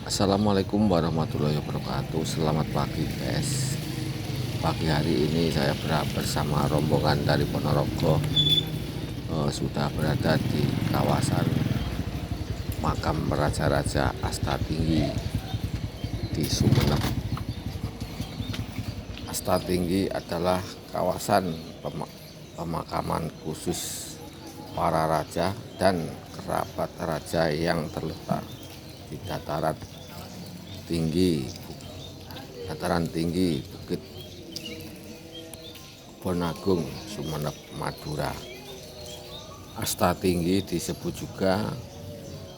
Assalamualaikum warahmatullahi wabarakatuh. Selamat pagi guys. Pagi hari ini saya bersama rombongan dari Ponorogo sudah berada di kawasan makam Raja-Raja Asta Tinggi di Sumeneb. Asta Tinggi adalah kawasan pemakaman khusus para raja dan kerabat raja yang terletak di dataran tinggi Bukit Bonagung, Sumeneb, Madura. Asta Tinggi disebut juga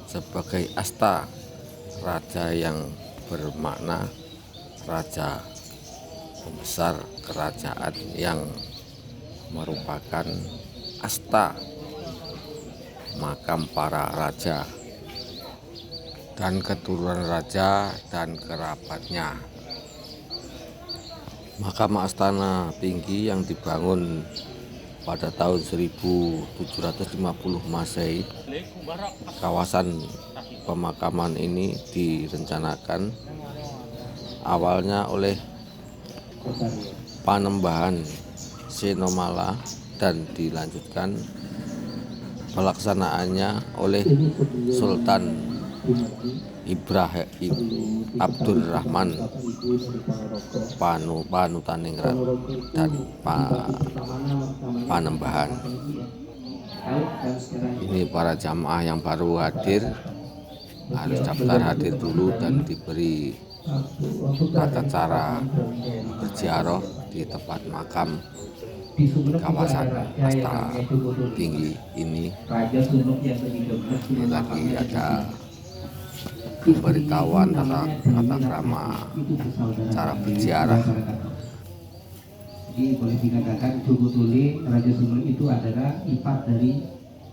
sebagai asta raja yang bermakna raja pembesar kerajaan yang merupakan asta makam para raja dan keturunan raja dan kerabatnya. Makam Astana Tinggi yang dibangun pada tahun 1750 Masehi. Kawasan pemakaman ini direncanakan awalnya oleh Panembahan Senomala dan dilanjutkan pelaksanaannya oleh Sultan Ibrahim Abdurrahman Panutaningrat dan Panembahan. Ini para jamaah yang baru hadir harus daftar hadir dulu dan diberi tata cara berziarah di tempat makam kawasan Asta Tinggi ini. Ini lagi ada pemberitahuan tata krama cara berziarah. Jadi boleh dikatakan Jogo Tole Raja Sumeneb itu adalah ipar dari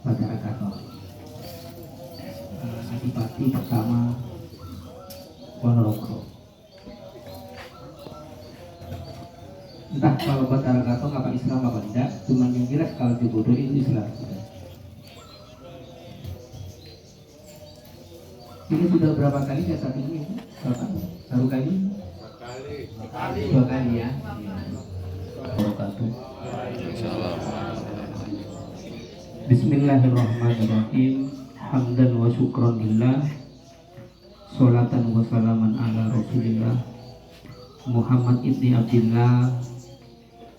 Bathara Gatot, adipati pertama Ponorogo. Entah kalau Bathara Gatot apa Islam apa tidak, cuman yang jelas kalau Jogo Tole itu Islam. Ini sudah berapa kali jasa ini? Baru kali? Dua kali ya. Bismillahirrahmanirrahim. Hamdan wa syukran lillah. Sholatan wa salaman ala rasulillah Muhammad ibni Abdillah.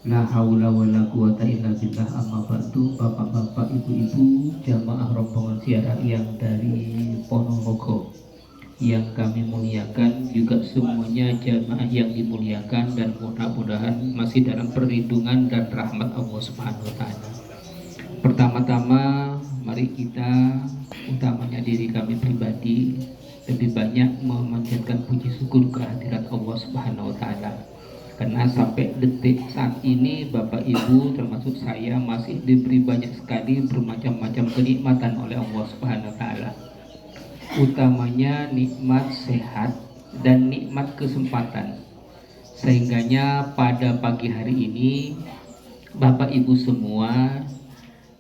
La haula wa la quwata illa billah. Amma ba'du. Bapak-bapak, ibu-ibu, jamaah rombongan ziarah yang dari Ponorogo yang kami muliakan, juga semuanya jamaah yang dimuliakan dan mudah-mudahan masih dalam perlindungan dan rahmat Allah Subhanahu wa taala. Pertama-tama mari kita, utamanya diri kami pribadi, lebih banyak memanjatkan puji syukur kehadirat Allah Subhanahu wa taala. Karena sampai detik saat ini Bapak Ibu termasuk saya masih diberi banyak sekali bermacam-macam kenikmatan oleh Allah Subhanahu wa taala. Utamanya nikmat sehat dan nikmat kesempatan. Sehingganya pada pagi hari ini Bapak Ibu semua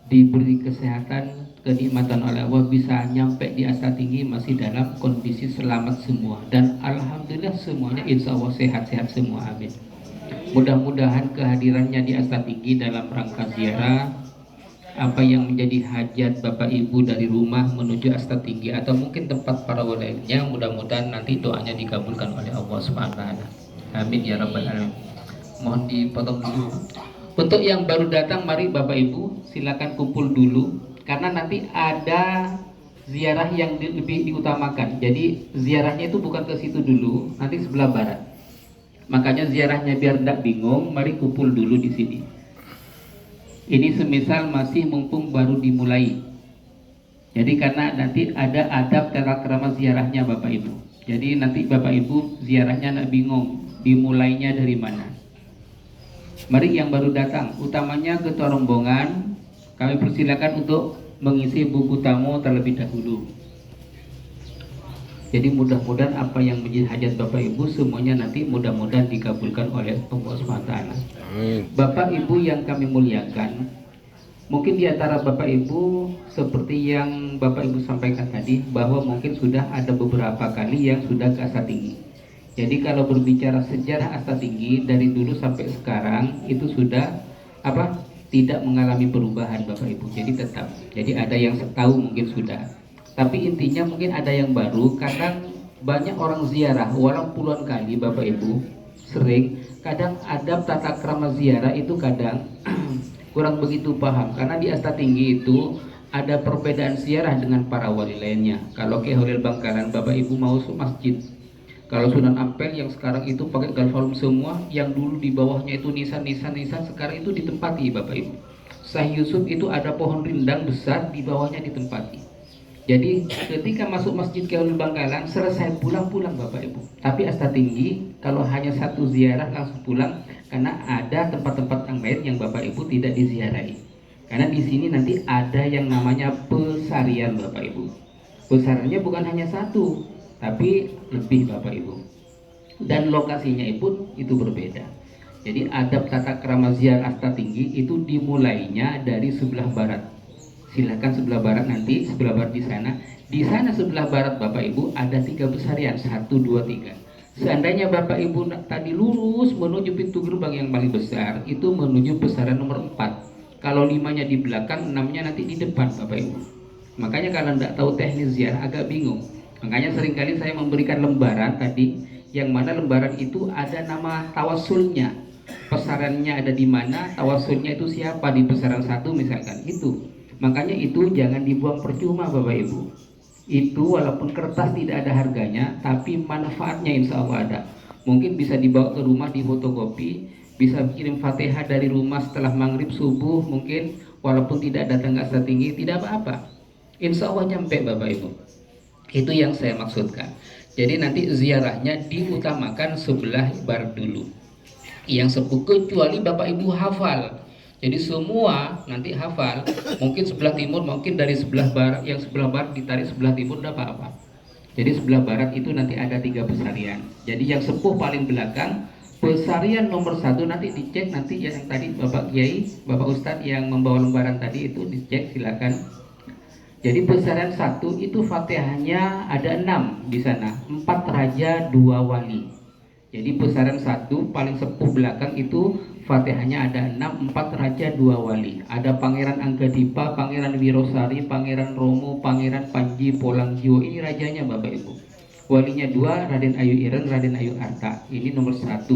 diberi kesehatan, kenikmatan oleh Allah, bisa nyampe di Asta Tinggi masih dalam kondisi selamat semua, dan alhamdulillah semuanya insya Allah sehat-sehat semua, amin. Mudah-mudahan kehadirannya di Asta Tinggi dalam rangka ziarah, apa yang menjadi hajat Bapak Ibu dari rumah menuju Asta Tinggi atau mungkin tempat para lainnya, mudah-mudahan nanti doanya dikabulkan oleh Allah Subhanahu wa taala. Amin ya rabbal alamin. Mohon dipotong dulu. Untuk yang baru datang, mari Bapak Ibu silakan kumpul dulu karena nanti ada ziarah yang lebih diutamakan. Jadi ziarahnya itu bukan ke situ dulu, nanti sebelah barat. Makanya ziarahnya biar tidak bingung, mari kumpul dulu di sini. Ini semisal masih mumpung baru dimulai. Jadi karena nanti ada adab tata krama ziarahnya Bapak Ibu. Jadi nanti Bapak Ibu ziarahnya tidak bingung dimulainya dari mana. Mari yang baru datang, utamanya ketua rombongan, kami persilakan untuk mengisi buku tamu terlebih dahulu. Jadi mudah-mudahan apa yang menjadi hajat Bapak Ibu semuanya nanti mudah-mudahan dikabulkan oleh Allah SWT. Bapak Ibu yang kami muliakan, Mungkin di antara Bapak Ibu seperti yang Bapak Ibu sampaikan tadi, bahwa mungkin sudah ada beberapa kali yang sudah ke Asta Tinggi. Jadi kalau berbicara sejarah Asta Tinggi dari dulu sampai sekarang itu sudah apa? Tidak mengalami perubahan Bapak Ibu. Jadi tetap. Jadi ada yang tahu mungkin sudah. Tapi intinya mungkin ada yang baru. Kadang banyak orang ziarah walau puluhan kali Bapak Ibu sering. Kadang adab tata krama ziarah itu kadang kurang begitu paham, karena di Asta Tinggi itu ada perbedaan ziarah dengan para wali lainnya. Kalau ke Holil Bangkalan Bapak Ibu mau masuk masjid, kalau Sunan Ampel yang sekarang itu pakai galvalum semua, yang dulu di bawahnya itu nisan sekarang itu ditempati Bapak Ibu. Syekh Yusuf itu ada pohon rindang besar, di bawahnya ditempati. Jadi ketika masuk masjid Keulil Bangkalan selesai pulang Bapak Ibu. Tapi Asta Tinggi kalau hanya satu ziarah langsung pulang, karena ada tempat-tempat yang lain yang Bapak Ibu tidak diziarahi. Karena di sini nanti ada yang namanya pesarian Bapak Ibu. Pesariannya bukan hanya satu, tapi lebih Bapak Ibu. Dan lokasinya pun itu berbeda. Jadi adab tata krama ziarah Asta Tinggi itu dimulainya dari sebelah barat. Silakan sebelah barat nanti, sebelah barat di sana. Di sana sebelah barat Bapak Ibu ada 3 pesarian, 1, 2, 3. Seandainya Bapak Ibu tadi lurus menuju pintu gerbang yang paling besar, itu menuju pesarian nomor 4. Kalau 5-nya di belakang, 6-nya nanti di depan Bapak Ibu. Makanya kalau tidak tahu teknis ziarah agak bingung. Makanya seringkali saya memberikan lembaran tadi, yang mana lembaran itu ada nama tawasulnya. Pesariannya ada di mana, tawasulnya itu siapa di pesarian 1 misalkan itu. Makanya itu jangan dibuang percuma Bapak Ibu. Itu walaupun kertas tidak ada harganya, tapi manfaatnya insya Allah ada. Mungkin bisa dibawa ke rumah di fotokopi, bisa kirim Fatihah dari rumah setelah maghrib subuh, mungkin walaupun tidak datang ke Asta Tinggi, tidak apa-apa. Insya Allah nyampe Bapak Ibu. Itu yang saya maksudkan. Jadi nanti ziarahnya diutamakan sebelah barat dulu. Yang sepuh kecuali Bapak Ibu hafal. Jadi semua nanti hafal, mungkin sebelah timur, mungkin dari sebelah barat, yang sebelah barat ditarik sebelah timur, tidak apa-apa. Jadi sebelah barat itu nanti ada 3 pesarian. Jadi yang sepuh paling belakang, pesarian nomor 1 nanti dicek, nanti yang tadi Bapak Kiai, Bapak Ustadz yang membawa lembaran tadi itu dicek, silakan. Jadi pesarian 1 itu Fatihahnya ada 6 di sana, 4 raja 2 wali. Jadi pesarian 1 paling sepuh belakang itu Fatihahnya ada 6, 4 raja 2 wali. Ada Pangeran Anggadipa, Pangeran Wirosari, Pangeran Romo, Pangeran Panji Polangjiwo. Ini rajanya Bapak Ibu. Walinya 2, Raden Ayu Ireng, Raden Ayu Arta. Ini nomor 1.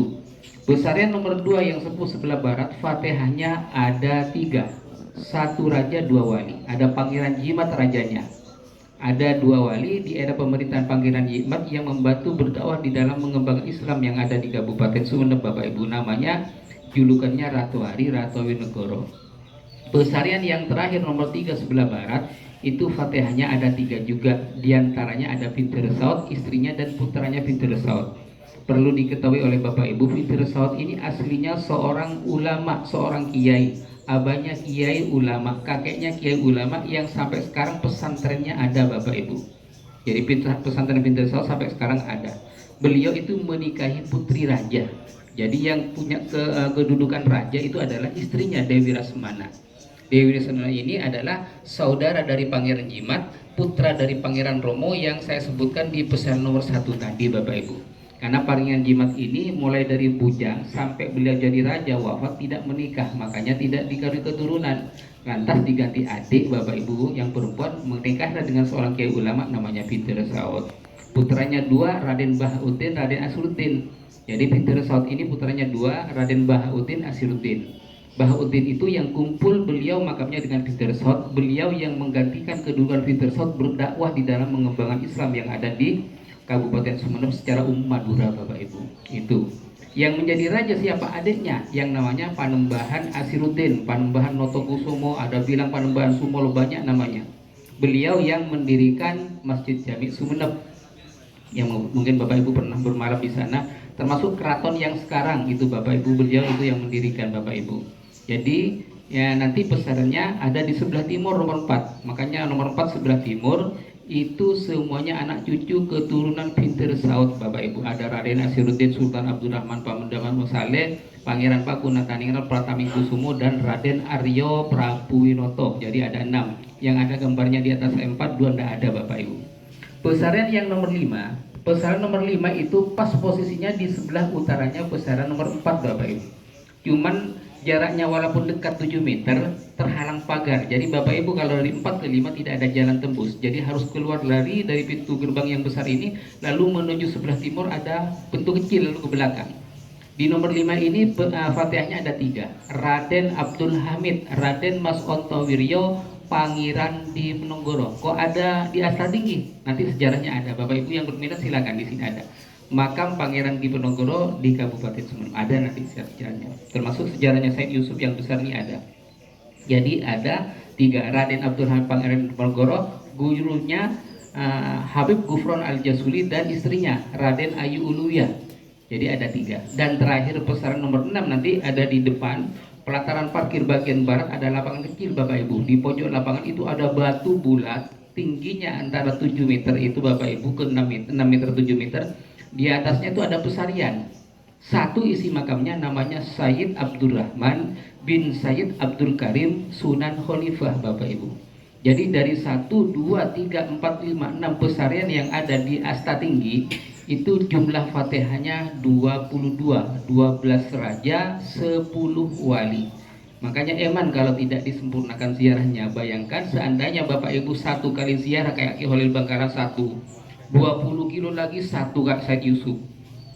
Pesarian nomor 2 yang sepuh sebelah barat, Fatihahnya ada 3. 1 raja 2 wali. Ada Pangeran Jimat rajanya. Ada 2 wali di era pemerintahan Pangeran Jimat yang membantu berdakwah di dalam mengembangkan Islam yang ada di Kabupaten Sumeneb Bapak Ibu. Namanya julukannya Ratu Hari, Ratu Winegoro. Pesarian yang terakhir nomor 3 sebelah barat itu Fatihahnya ada 3 juga. Di antaranya ada Binti Resaut, istrinya dan putranya Binti Resaut. Perlu diketahui oleh Bapak Ibu, Binti Resaut ini aslinya seorang ulama, seorang kiai. Abahnya kiai ulama, kakeknya kiai ulama yang sampai sekarang pesantrennya ada Bapak Ibu. Jadi pesantren Binti Resaut sampai sekarang ada. Beliau itu menikahi putri raja. Jadi yang punya kedudukan raja itu adalah istrinya Dewi Rasmana. Dewi Rasmana ini adalah saudara dari Pangeran Jimat, putra dari Pangeran Romo yang saya sebutkan di pesan nomor 1 tadi Bapak Ibu. Karena Pangeran Jimat ini mulai dari bujang sampai beliau jadi raja wafat tidak menikah, makanya tidak dikaruniai keturunan. Lantas diganti adik Bapak Ibu yang perempuan, menikahlah dengan seorang kiai ulama namanya Binti Resaut. Putranya 2, Raden Bahauddin, Raden Asruddin. Jadi Binti Resaut ini putranya 2, Raden Bahauddin, Asruddin. Bahauddin itu yang kumpul beliau makamnya dengan Binti Resaut. Beliau yang menggantikan kedudukan Binti Resaut berdakwah di dalam mengembangkan Islam yang ada di Kabupaten Sumeneb secara umum Madura Bapak Ibu. Itu yang menjadi raja siapa? Adiknya yang namanya Panembahan Asruddin, Panembahan Notokusumo, ada bilang Panembahan Sumolo, banyak namanya. Beliau yang mendirikan Masjid Jami Sumeneb yang mungkin Bapak Ibu pernah bermalam di sana, termasuk keraton yang sekarang itu Bapak Ibu, beliau itu yang mendirikan Bapak Ibu. Jadi ya nanti pesariannya ada di sebelah timur nomor 4. Makanya nomor 4 sebelah timur itu semuanya anak cucu keturunan Binti Resaut. Saud Bapak Ibu, ada Raden Asiruddin Sultan Abdurrahman Pamandaman Musaleh, Pangeran Pakunataningal Pratamingkusumo, dan Raden Aryo Prabuwinoto. Jadi ada 6. Yang ada gambarnya di atas 4, 2 tidak ada Bapak Ibu. Pesarian yang nomor 5, pesarian nomor 5 itu pas posisinya di sebelah utaranya pesarian nomor 4 Bapak Ibu. Cuman jaraknya walaupun dekat 7 meter terhalang pagar. Jadi Bapak Ibu kalau dari 4 ke 5 tidak ada jalan tembus. Jadi harus keluar lari dari pintu gerbang yang besar ini, lalu menuju sebelah timur ada pintu kecil lalu ke belakang. Di nomor 5 ini Fatihahnya ada 3. Raden Abdul Hamid, Raden Mas Ontowiryo, Pangeran Diponegoro. Kok ada di Asta Tinggi? Nanti sejarahnya ada. Bapak Ibu yang berminat silakan, di sini ada. Makam Pangeran Diponegoro di Kabupaten Sumeneb ada nanti sejarahnya. Termasuk sejarahnya Said Yusuf yang besar ini ada. Jadi ada 3. Raden Abdul Hamid Pangeran Diponegoro, gurunya Habib Gufron Al-Jasuli, dan istrinya Raden Ayu Uluya. Jadi ada 3. Dan terakhir pesarian nomor 6 nanti ada di depan pelataran parkir bagian barat, ada lapangan kecil Bapak Ibu. Di pojok lapangan itu ada batu bulat, tingginya antara 7 meter itu Bapak Ibu ke 6 meter 7 meter. Di atasnya itu ada pesarian. Satu isi makamnya namanya Sayyid Abdurrahman bin Sayyid Abdul Karim Sunan Khalifah Bapak Ibu. Jadi dari 1, 2, 3, 4, 5, 6 pesarian yang ada di Asta Tinggi itu jumlah Fatihahnya 22, 12 raja, 10 wali. Makanya eman kalau tidak disempurnakan ziarahnya. Bayangkan seandainya Bapak Ibu 1 kali ziarah kayak Ki Holil Bangkalan 1, 20 kilo lagi 1 Kak Said Yusuf.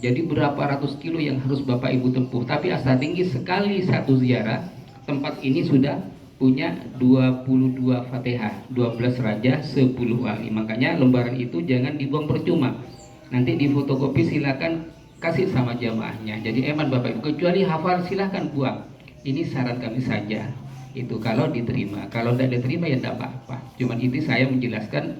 Jadi berapa ratus kilo yang harus Bapak Ibu tempuh. Tapi Asta Tinggi sekali 1 ziarah, tempat ini sudah punya 22 Fatihah, 12 raja, 10 wali. Makanya lembaran itu jangan dibuang percuma. Nanti di fotokopi silakan kasih sama jamaahnya. Jadi eman Bapak Ibu, kecuali hafal silakan buang. Ini saran kami saja. Itu kalau diterima. Kalau tidak diterima ya tidak apa-apa. Cuman ini saya menjelaskan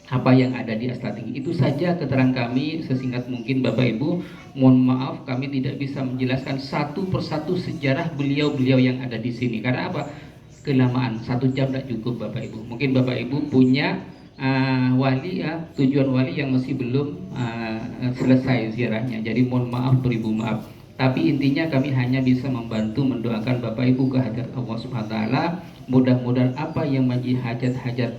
apa yang ada di Asta Tinggi. Itu saja keterangan kami sesingkat mungkin Bapak Ibu. Mohon maaf kami tidak bisa menjelaskan satu persatu sejarah beliau-beliau yang ada di sini. Karena apa? Kelamaan, 1 jam tidak cukup Bapak Ibu. Mungkin Bapak Ibu punya wali ya, tujuan wali yang masih belum selesai ziarahnya. Jadi mohon maaf, beribu maaf. Tapi intinya kami hanya bisa membantu mendoakan Bapak Ibu kehadirat Allah Subhanahu wa taala. Mudah-mudahan apa yang menjadi hajat-hajat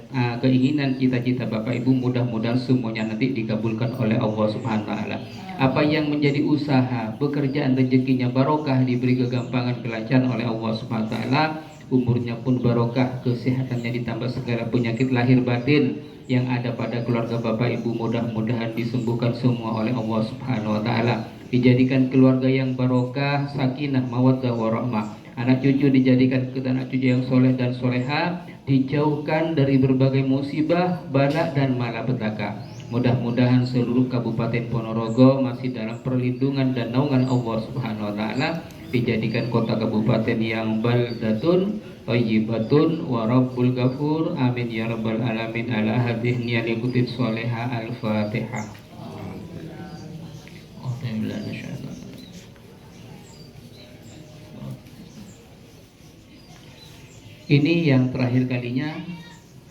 keinginan cita-cita Bapak Ibu, mudah-mudahan semuanya nanti dikabulkan oleh Allah Subhanahu wa taala. Apa yang menjadi usaha, pekerjaan, rezekinya barokah, diberi kegampangan, kelancaran oleh Allah Subhanahu wa taala. Umurnya pun barokah, kesehatannya ditambah segala penyakit lahir batin yang ada pada keluarga Bapak Ibu mudah-mudahan disembuhkan semua oleh Allah Subhanahu wa taala. Dijadikan keluarga yang barokah, sakinah, mawaddah warahmah. Anak cucu dijadikan anak cucu yang soleh dan soleha, dijauhkan dari berbagai musibah, bala dan malapetaka. Mudah-mudahan seluruh Kabupaten Ponorogo masih dalam perlindungan dan naungan Allah Subhanahu wa taala, dijadikan kota kabupaten yang baldatun thayyibatun wa rabbul ghafur. Amin ya rabbal alamin. Ala hadhihi niyyatil soleha. Al-Fatihah. Ini yang terakhir kalinya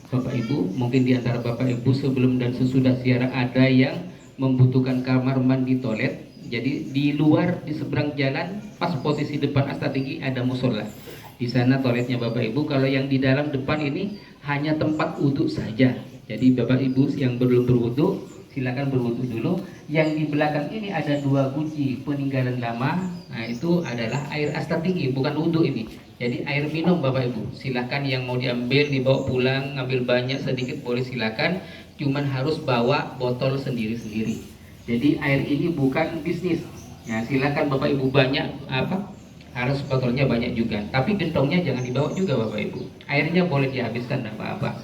Bapak Ibu. Mungkin di antara Bapak Ibu sebelum dan sesudah ziarah ada yang membutuhkan kamar mandi toilet. Jadi di luar, di seberang jalan, pas posisi depan Asta Tinggi ada musola. Di sana toiletnya Bapak Ibu. Kalau yang di dalam depan ini hanya tempat wudhu saja. Jadi Bapak Ibu yang belum berwudhu, silakan berwudhu dulu. Yang di belakang ini ada 2 guci peninggalan lama. Nah itu adalah air Asta Tinggi, bukan wudhu ini. Jadi air minum Bapak Ibu. Silakan yang mau diambil, dibawa pulang, ngambil banyak sedikit boleh silakan. Cuman harus bawa botol sendiri-sendiri. Jadi air ini bukan bisnis. Ya silakan Bapak Ibu banyak harus botolnya banyak juga. Tapi gentongnya jangan dibawa juga Bapak Ibu. Airnya boleh dihabiskan tidak apa-apa.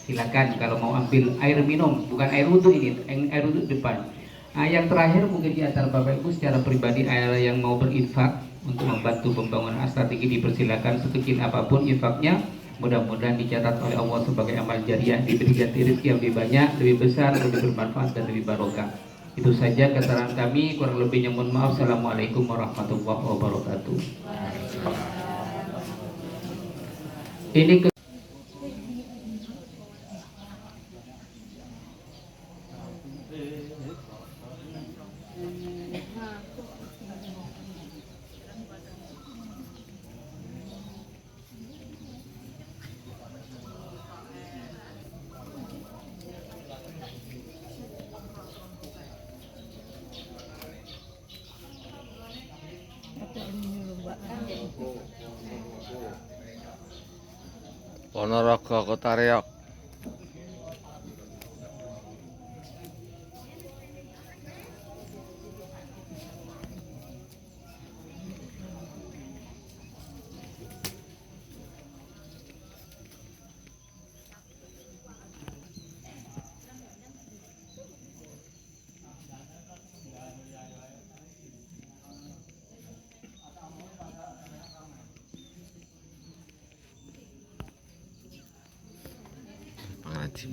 Silakan kalau mau ambil air minum, bukan air wudhu ini, air wudhu depan. Nah, yang terakhir mungkin di antara Bapak Ibu secara pribadi yang mau berinfak untuk membantu pembangunan Asta Tinggi, dipersilakan sekecil apapun infaknya. Mudah-mudahan dicatat oleh Allah sebagai amal jariah, diberi ganti rezeki yang lebih banyak, lebih besar, lebih bermanfaat dan lebih barokah. Itu saja keterangan kami, kurang lebihnya mohon maaf. Assalamualaikum warahmatullahi wabarakatuh. Ini Ponorogo Kota Reog. Pengrajin.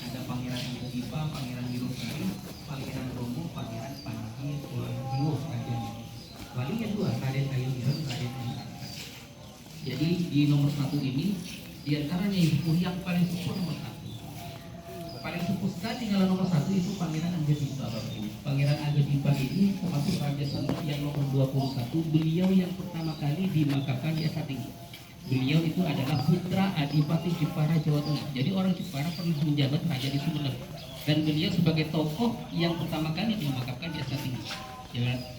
Ada Pangeran Dipa, Pangeran Wirosari, Pangeran Romo, Pangeran Panji, Hiwo, Raden. Walinya dua, Raden Ayu Hiron, Raden Ayu Arkan. Jadi di nomor satu ini diantaranya yang paling sepuh nomor satu. Paling sepuh sekali tinggal nomor satu itu Pangeran Agadipa, Bapak Ibu. Pangeran Agadipa ini termasuk Raja Sunda yang nomor 21. Beliau yang pertama kali dimakamkan di Esa Tinggi. Beliau itu adalah putra Adipati Jepara Jawa Tengah. Jadi orang Jepara pernah menjabat raja di Sumeneb. Dan beliau sebagai tokoh yang pertama kali dimakamkan di Esa Tinggi.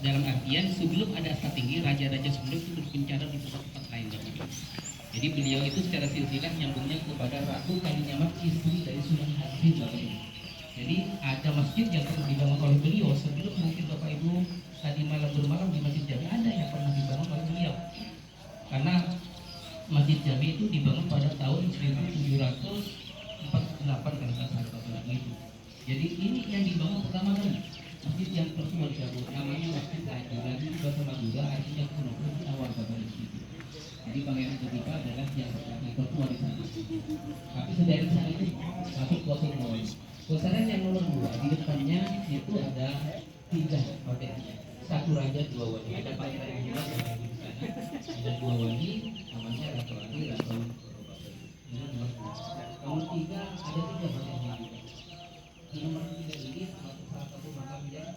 Dalam artian sebelum ada Esa Tinggi, raja-raja Sumeneb itu berpencara di tempat-tempat lain. Jadi beliau itu secara silsilah nyambungnya kepada Ratu Kalinyamat, istri dari Sunan Hasim. Jadi ada masjid yang pernah dibangun oleh beliau sebelum mungkin Bapak Ibu tadi malam bermalam di Masjid Jami, ada yang pernah dibangun oleh beliau. Karena Masjid Jami itu dibangun pada tahun 1748 kalau nggak salah itu. Jadi ini yang dibangun pertama kali. Masjid yang tertua di Jawa, namanya Masjid Raja. Lagi di bahasa Madura artinya kuno, di awal pada di situ. Jadi Pangeran Dipa adalah yang tertua di sana. Tapi sedari sana itu masuk Kota Mawar. Kosaran yang nomor 2 di depannya itu ada 3 hotel. Satu raja, 2 wali. Ada Pangeran yang juga yang ada di sana. Ada 2 wali, namanya Ratu Ali, Ratu nomor 3 ada 3 hotelnya juga. Di nomor 3 ini termasuk salah satu makam yang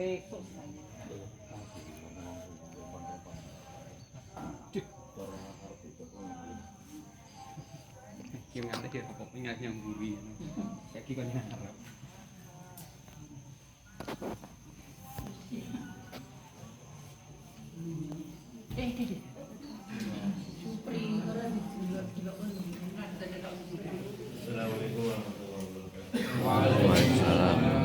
Kim ngante dia kok ingat yang buri. Saiki kon ngarep. Assalamualaikum warahmatullahi wabarakatuh. Waalaikumsalam.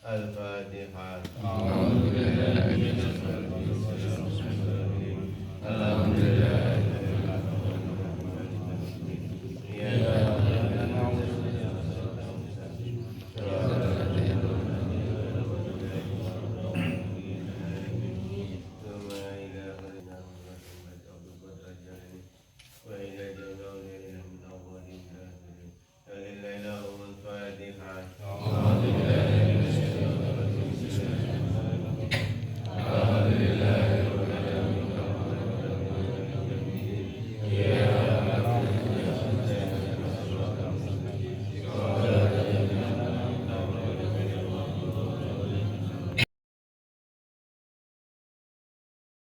Al-Fatihah.